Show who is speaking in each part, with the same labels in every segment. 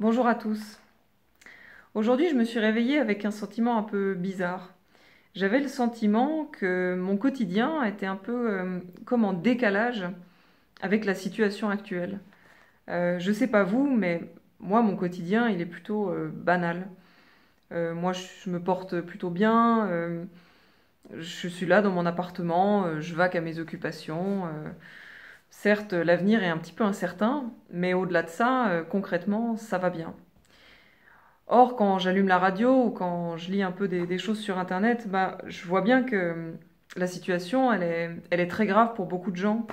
Speaker 1: Bonjour à tous. Aujourd'hui, je me suis réveillée avec un sentiment un peu bizarre. J'avais le sentiment que mon quotidien était un peu comme en décalage avec la situation actuelle. Je sais pas vous, mais moi, mon quotidien, il est plutôt banal. Moi, je me porte plutôt bien. Je suis là dans mon appartement, je vaque à mes occupations. Certes, l'avenir est un petit peu incertain, mais au-delà de ça, concrètement, ça va bien. Or, quand j'allume la radio ou quand je lis un peu des choses sur Internet, bah, je vois bien que la situation, elle est très grave pour beaucoup de gens.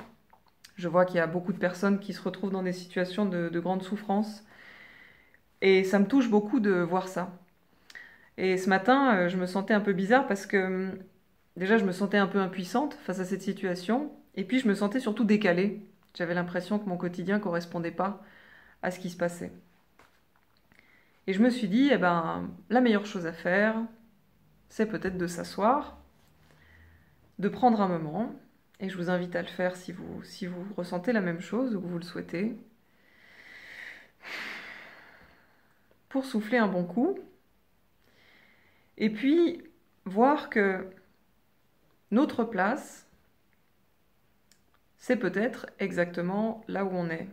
Speaker 1: Je vois qu'il y a beaucoup de personnes qui se retrouvent dans des situations de grande souffrance. Et ça me touche beaucoup de voir ça. Et ce matin, je me sentais un peu bizarre parce que déjà, je me sentais un peu impuissante face à cette situation. Et puis, je me sentais surtout décalée. J'avais l'impression que mon quotidien ne correspondait pas à ce qui se passait. Et je me suis dit, eh ben, la meilleure chose à faire, c'est peut-être de s'asseoir, de prendre un moment, et je vous invite à le faire si vous ressentez la même chose ou que vous le souhaitez, pour souffler un bon coup, et puis voir que notre place, c'est peut-être exactement là où on est,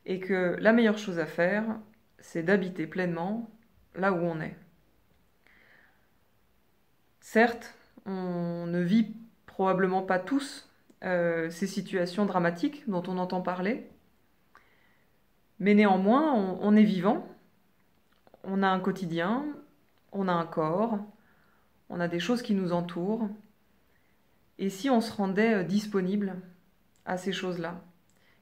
Speaker 1: et que la meilleure chose à faire, c'est d'habiter pleinement là où on est. Certes, on ne vit probablement pas tous ces situations dramatiques dont on entend parler, mais néanmoins, on est vivant, on a un quotidien, on a un corps, on a des choses qui nous entourent. Et si on se rendait disponible à ces choses-là?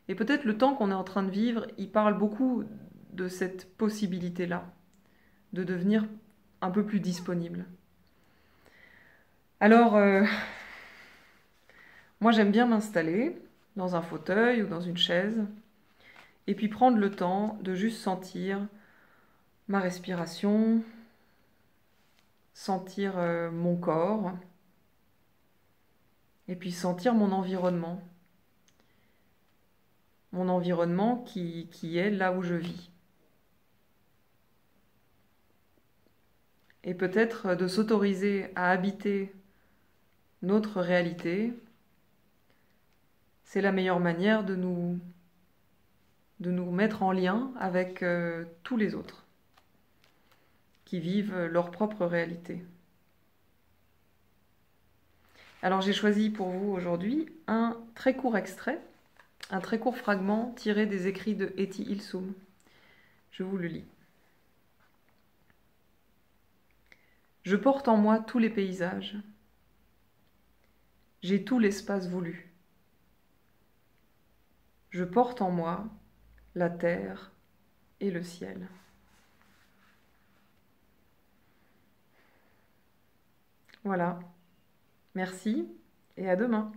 Speaker 1: Et peut-être le temps qu'on est en train de vivre, il parle beaucoup de cette possibilité-là, de devenir un peu plus disponible. Alors, moi j'aime bien m'installer dans un fauteuil ou dans une chaise, et puis prendre le temps de juste sentir ma respiration, sentir mon corps, et puis sentir mon environnement. Mon environnement qui est là où je vis. Et peut-être de s'autoriser à habiter notre réalité, c'est la meilleure manière de nous mettre en lien avec tous les autres qui vivent leur propre réalité. Alors j'ai choisi pour vous aujourd'hui un très court extrait, un très court fragment tiré des écrits de Etty Hillesum. Je vous le lis. Je porte en moi tous les paysages. J'ai tout l'espace voulu. Je porte en moi la terre et le ciel. Voilà. Merci et à demain.